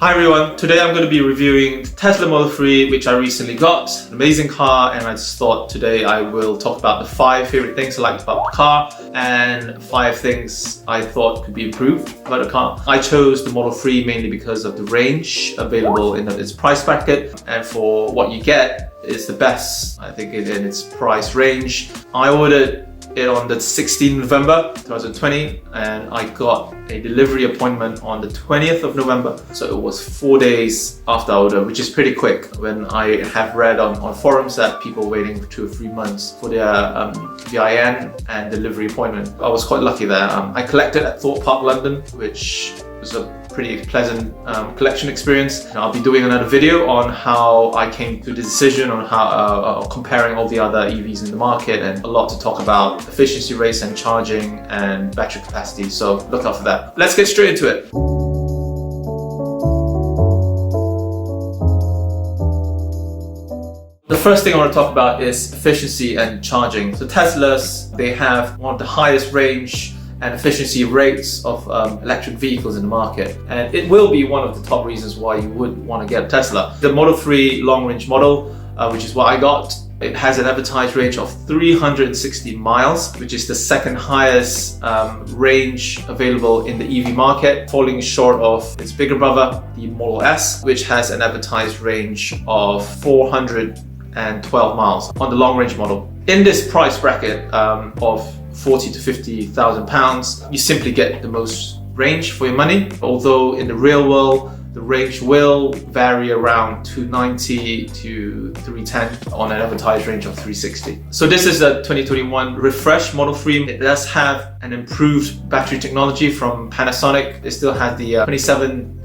Hi everyone, today I'm going to be reviewing the Tesla Model 3 which I recently got. An amazing car, and I just thought today I will talk about the 5 favorite things I liked about the car and 5 things I thought could be improved about the car. I chose the Model 3 mainly because of the range available in its price bracket, and for what you get is the best, I think, in its price range. I ordered it on the 16th November 2020 and I got a delivery appointment on the 20th of November, so it was 4 days after I ordered, which is pretty quick when I have read on forums that people are waiting for 2 or 3 months for their VIN and delivery appointment. I was quite lucky there. I collected at Thorpe Park, London, which was a pretty pleasant collection experience. And I'll be doing another video on how I came to the decision on how comparing all the other EVs in the market, and a lot to talk about efficiency rates and charging and battery capacity, so look out for that. Let's get straight into it. The first thing I want to talk about is efficiency and charging. So Teslas, they have one of the highest range and efficiency rates of electric vehicles in the market, and it will be one of the top reasons why you would want to get a Tesla. The Model 3 long-range model, which is what I got, it has an advertised range of 360 miles, which is the second highest range available in the EV market, falling short of its bigger brother, the Model S, which has an advertised range of 412 miles on the long-range model. In this price bracket of 40 to 50,000 pounds, you simply get the most range for your money, although in the real world the range will vary around 290 to 310 on an advertised range of 360. So this is the 2021 refresh Model 3. It does have an improved battery technology from Panasonic. It still has the 2710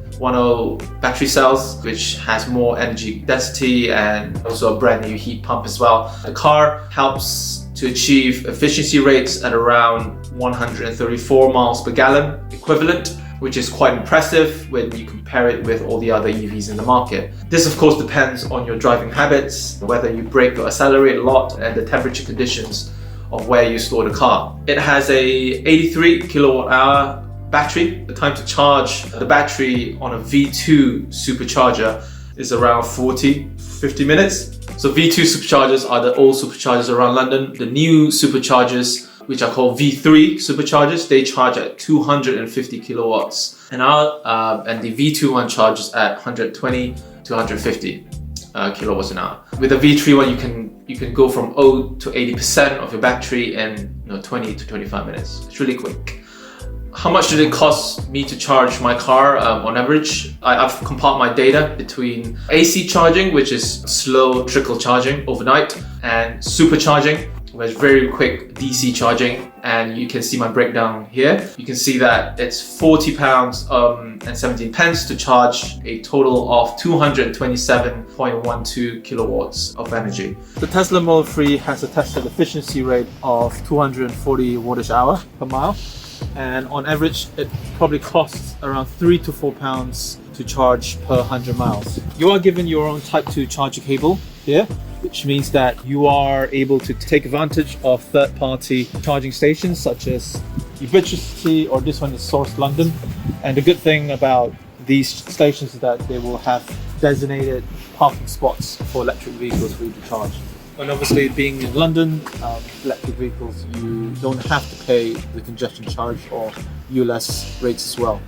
battery cells, which has more energy density and also a brand new heat pump as well. The car helps to achieve efficiency rates at around 134 miles per gallon equivalent, which is quite impressive when you compare it with all the other EVs in the market. This of course depends on your driving habits, whether you brake or accelerate a lot, and the temperature conditions of where you store the car. It has a 83 kilowatt hour battery. The time to charge the battery on a V2 supercharger is around 40-50 minutes. So V2 superchargers are the old superchargers around London. The new superchargers, which are called V3 superchargers, they charge at 250 kilowatts an hour, and the V2 one charges at 120 to 150 kilowatts an hour. With the V3 one, you can go from 0 to 80% of your battery in 20 to 25 minutes. It's really quick. How much did it cost me to charge my car on average? I've compiled my data between AC charging, which is slow trickle charging overnight, and supercharging, which is very quick DC charging, and you can see my breakdown here. You can see that it's £40 and 17 pence to charge a total of 227.12 kilowatts of energy. The Tesla Model 3 has a tested efficiency rate of 240 wattage hour per mile. And on average, it probably costs around £3 to £4 to charge per 100 miles. You are given your own Type 2 charger cable here, which means that you are able to take advantage of third-party charging stations such as Ubiquity, or this one is Source London. And the good thing about these stations is that they will have designated parking spots for electric vehicles for you to charge. And obviously, being in London, electric vehicles, you don't have to pay the congestion charge or ULS rates as well.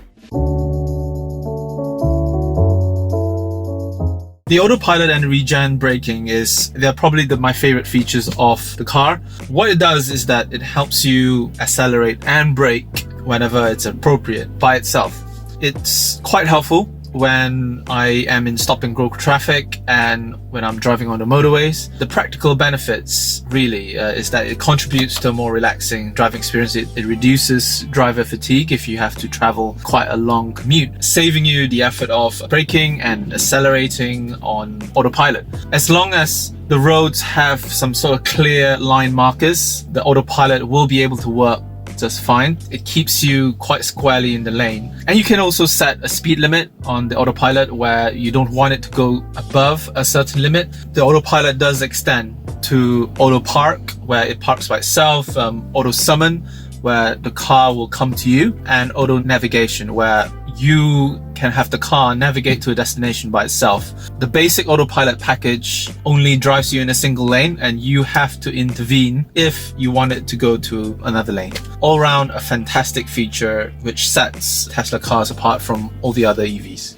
The Autopilot and regen braking they're probably my favorite features of the car. What it does is that it helps you accelerate and brake whenever it's appropriate by itself. It's quite helpful when I am in stop and go traffic and when I'm driving on the motorways. The practical benefits really is that it contributes to a more relaxing driving experience. It reduces driver fatigue if you have to travel quite a long commute, saving you the effort of braking and accelerating on autopilot. As long as the roads have some sort of clear line markers, the autopilot will be able to work just fine. It keeps you quite squarely in the lane. And you can also set a speed limit on the autopilot where you don't want it to go above a certain limit. The autopilot does extend to auto park, where it parks by itself, auto summon, where the car will come to you, and auto navigation, where you can have the car navigate to a destination by itself. The basic Autopilot package only drives you in a single lane, and you have to intervene if you want it to go to another lane. All around a fantastic feature which sets Tesla cars apart from all the other EVs.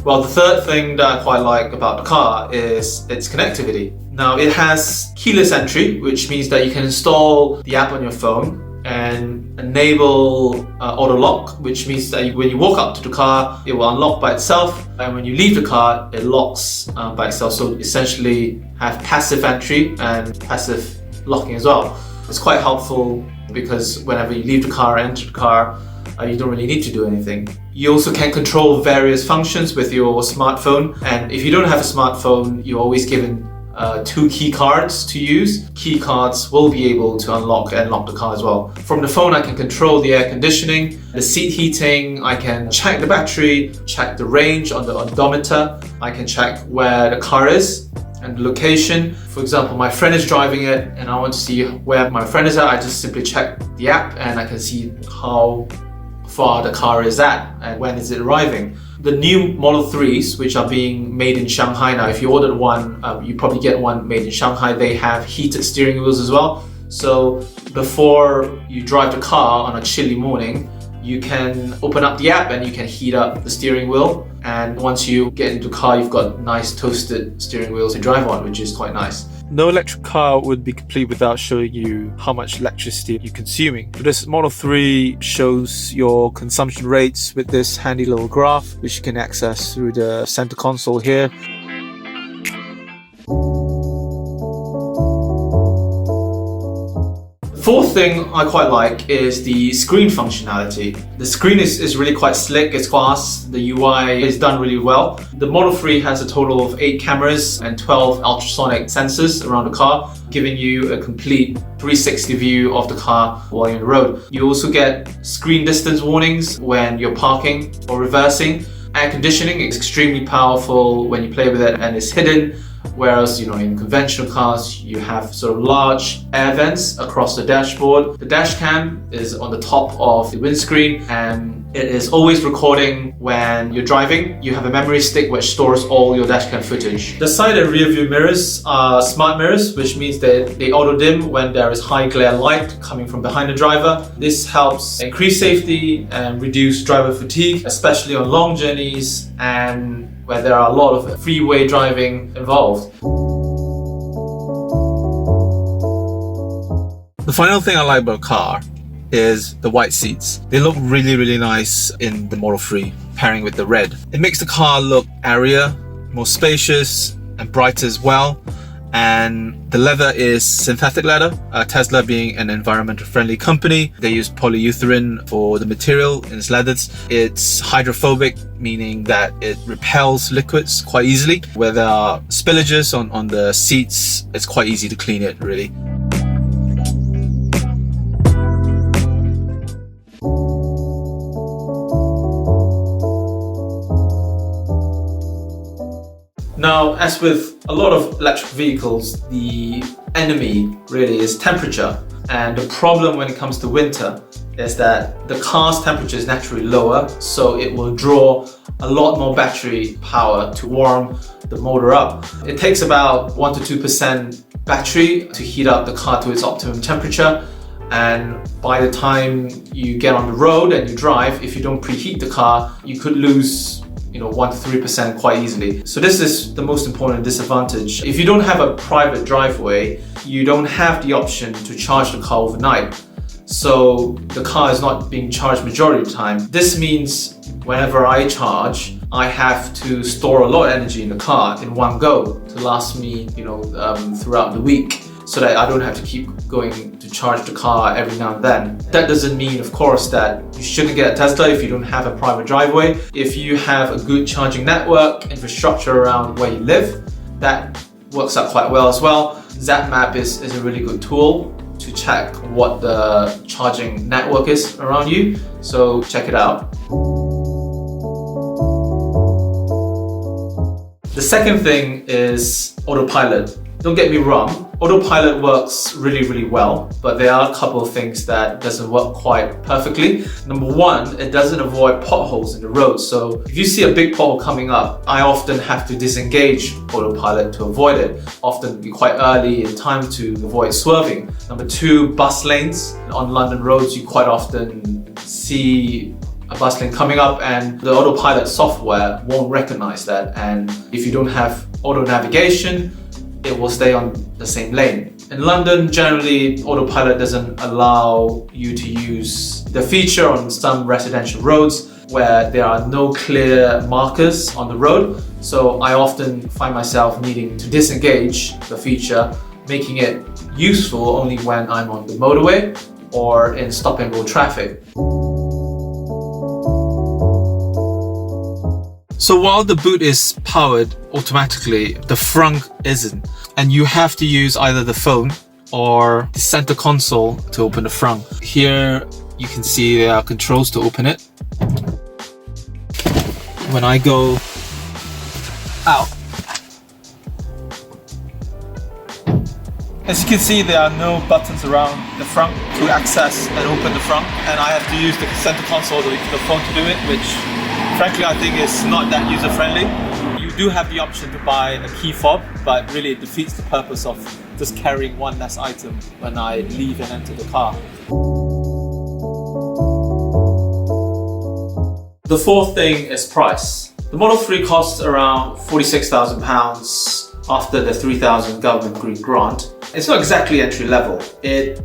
Well, the third thing that I quite like about the car is its connectivity. Now, it has keyless entry, which means that you can install the app on your phone and enable auto lock, which means that when you walk up to the car, it will unlock by itself, and when you leave the car, it locks by itself. So essentially have passive entry and passive locking as well. It's quite helpful because whenever you leave the car and enter the car, you don't really need to do anything. You also can control various functions with your smartphone, and if you don't have a smartphone, you're always given 2 key cards to use. Key cards will be able to unlock and lock the car as well. From the phone, I can control the air conditioning, the seat heating, I can check the battery, check the range on the odometer, I can check where the car is and the location. For example, my friend is driving it and I want to see where my friend is at, I just simply check the app and I can see how far the car is at and when is it arriving. The new Model 3s, which are being made in Shanghai now, if you ordered one, you probably get one made in Shanghai. They have heated steering wheels as well. So before you drive the car on a chilly morning, you can open up the app and you can heat up the steering wheel. And once you get into the car, you've got nice toasted steering wheels to drive on, which is quite nice. No electric car would be complete without showing you how much electricity you're consuming. So this Model 3 shows your consumption rates with this handy little graph, which you can access through the center console here. Fourth thing I quite like is the screen functionality. The screen is really quite slick, it's fast, the UI is done really well. The Model 3 has a total of 8 cameras and 12 ultrasonic sensors around the car, giving you a complete 360 view of the car while you're on the road. You also get screen distance warnings when you're parking or reversing. Air conditioning is extremely powerful when you play with it and it's hidden. Whereas, in conventional cars, you have sort of large air vents across the dashboard. The dash cam is on the top of the windscreen and it is always recording when you're driving. You have a memory stick which stores all your dash cam footage. The side and rear view mirrors are smart mirrors, which means that they auto dim when there is high glare light coming from behind the driver. This helps increase safety and reduce driver fatigue, especially on long journeys and where there are a lot of freeway driving involved. The final thing I like about a car is the white seats. They look really, really nice in the Model 3, pairing with the red. It makes the car look airier, more spacious and brighter as well. And the leather is synthetic leather. Tesla being an environmental friendly company, they use polyurethane for the material in its leathers. It's hydrophobic, meaning that it repels liquids quite easily. Where there are spillages on the seats, it's quite easy to clean it really. Now, as with a lot of electric vehicles, the enemy really is temperature. And the problem when it comes to winter is that the car's temperature is naturally lower, so it will draw a lot more battery power to warm the motor up. It takes about 1 to 2% battery to heat up the car to its optimum temperature. And by the time you get on the road and you drive, if you don't preheat the car, you could lose 1 to 3% quite easily. So this is the most important disadvantage. If you don't have a private driveway, you don't have the option to charge the car overnight. So the car is not being charged majority of the time. This means whenever I charge, I have to store a lot of energy in the car in one go to last me, throughout the week, so that I don't have to keep going to charge the car every now and then. That doesn't mean, of course, that you shouldn't get a Tesla if you don't have a private driveway. If you have a good charging network, infrastructure around where you live, that works out quite well as well. ZapMap is a really good tool to check what the charging network is around you, so check it out. The second thing is Autopilot. Don't get me wrong, Autopilot works really well, but there are a couple of things that doesn't work quite perfectly. Number one, it doesn't avoid potholes in the road. So if you see a big pothole coming up, I often have to disengage Autopilot to avoid it, often quite early in time to avoid swerving. Number two, bus lanes. On London roads, you quite often see a bus lane coming up and the Autopilot software won't recognize that. And if you don't have auto navigation, it will stay on the same lane. In London, generally, Autopilot doesn't allow you to use the feature on some residential roads where there are no clear markers on the road. So I often find myself needing to disengage the feature, making it useful only when I'm on the motorway or in stop and go traffic. So while the boot is powered automatically, the Frunk isn't. And you have to use either the phone or the center console to open the Frunk. Here you can see there are controls to open it. When I go out, as you can see, there are no buttons around the Frunk to access and open the Frunk. And I have to use the center console or the phone to do it, which frankly, I think it's not that user-friendly. You do have the option to buy a key fob, but really it defeats the purpose of just carrying one less item when I leave and enter the car. The fourth thing is price. The Model 3 costs around £46,000 after the £3,000 government green grant. It's not exactly entry level. It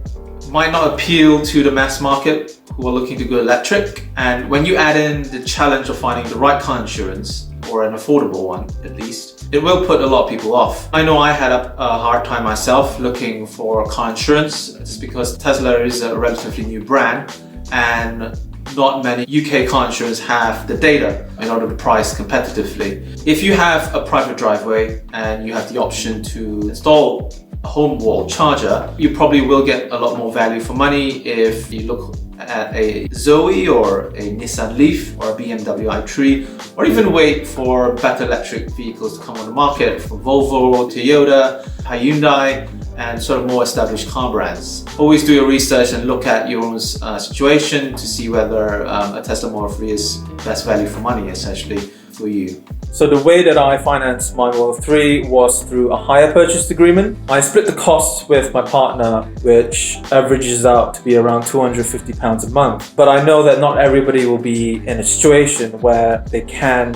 might not appeal to the mass market who are looking to go electric, and when you add in the challenge of finding the right car insurance, or an affordable one at least, it will put a lot of people off. I know I had a hard time myself looking for car insurance just because Tesla is a relatively new brand and not many UK car insurers have the data in order to price competitively. If you have a private driveway and you have the option to install a home wall charger, you probably will get a lot more value for money if you look at a Zoe or a Nissan Leaf or a BMW i3, or even wait for better electric vehicles to come on the market from Volvo, Toyota, Hyundai, and sort of more established car brands. Always do your research and look at your own situation to see whether a Tesla Model 3 is best value for money essentially for you. So the way that I financed my Model 3 was through a hire purchase agreement. I split the costs with my partner, which averages out to be around £250 a month. But I know that not everybody will be in a situation where they can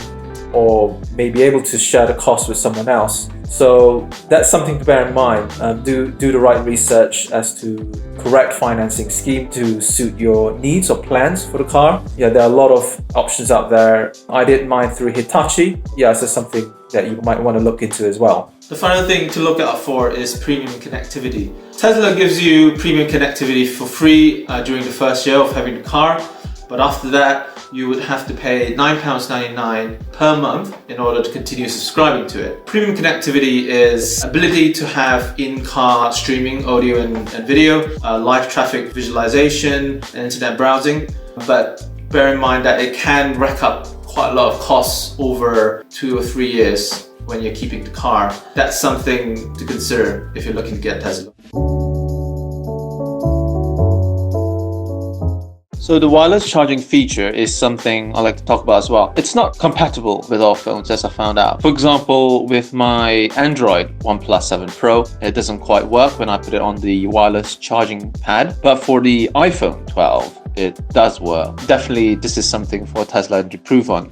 or may be able to share the cost with someone else. So that's something to bear in mind. Do the right research as to correct financing scheme to suit your needs or plans for the car. Yeah, there are a lot of options out there. I did mine through Hitachi. Yeah, so something that you might want to look into as well. The final thing to look out for is premium connectivity. Tesla gives you premium connectivity for free during the first year of having the car, but after that, you would have to pay £9.99 per month in order to continue subscribing to it. Premium connectivity is ability to have in-car streaming, audio and video, live traffic visualization, and internet browsing. But bear in mind that it can rack up quite a lot of costs over 2 or 3 years when you're keeping the car. That's something to consider if you're looking to get a Tesla. So the wireless charging feature is something I like to talk about as well. It's not compatible with all phones, as I found out. For example, with my Android OnePlus 7 Pro, it doesn't quite work when I put it on the wireless charging pad. But for the iPhone 12, it does work. Definitely, this is something for Tesla to improve on.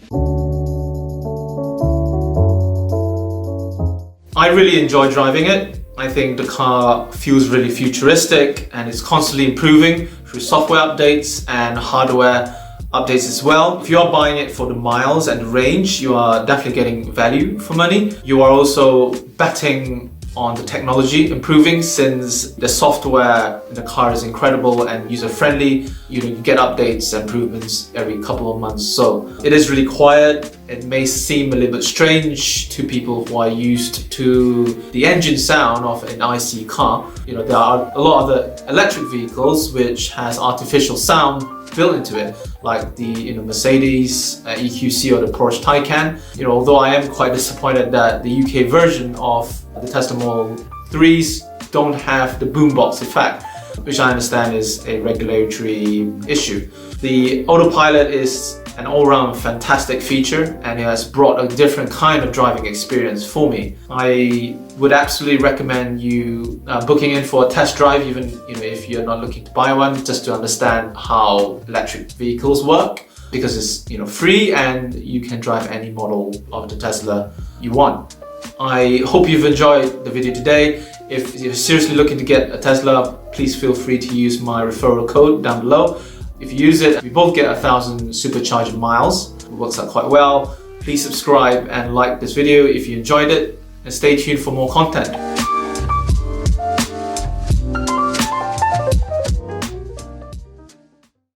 I really enjoy driving it. I think the car feels really futuristic and it's constantly improving through software updates and hardware updates as well. If you are buying it for the miles and range, you are definitely getting value for money. You are also betting on the technology improving, since the software in the car is incredible and user-friendly. You get updates and improvements every couple of months. So it is really quiet. It may seem a little bit strange to people who are used to the engine sound of an IC car. There are a lot of the electric vehicles which has artificial sound built into it, like the Mercedes EQC or the Porsche Taycan. Although I am quite disappointed that the UK version of the Tesla Model 3s don't have the boombox effect, which I understand is a regulatory issue. The Autopilot is an all-round fantastic feature, and it has brought a different kind of driving experience for me. I would absolutely recommend you booking in for a test drive, even if you're not looking to buy one, just to understand how electric vehicles work, because it's free and you can drive any model of the Tesla you want. I hope you've enjoyed the video today. If you're seriously looking to get a Tesla, please feel free to use my referral code down below. If you use it, we both get 1,000 supercharged miles. It works out quite well. Please subscribe and like this video if you enjoyed it, and stay tuned for more content.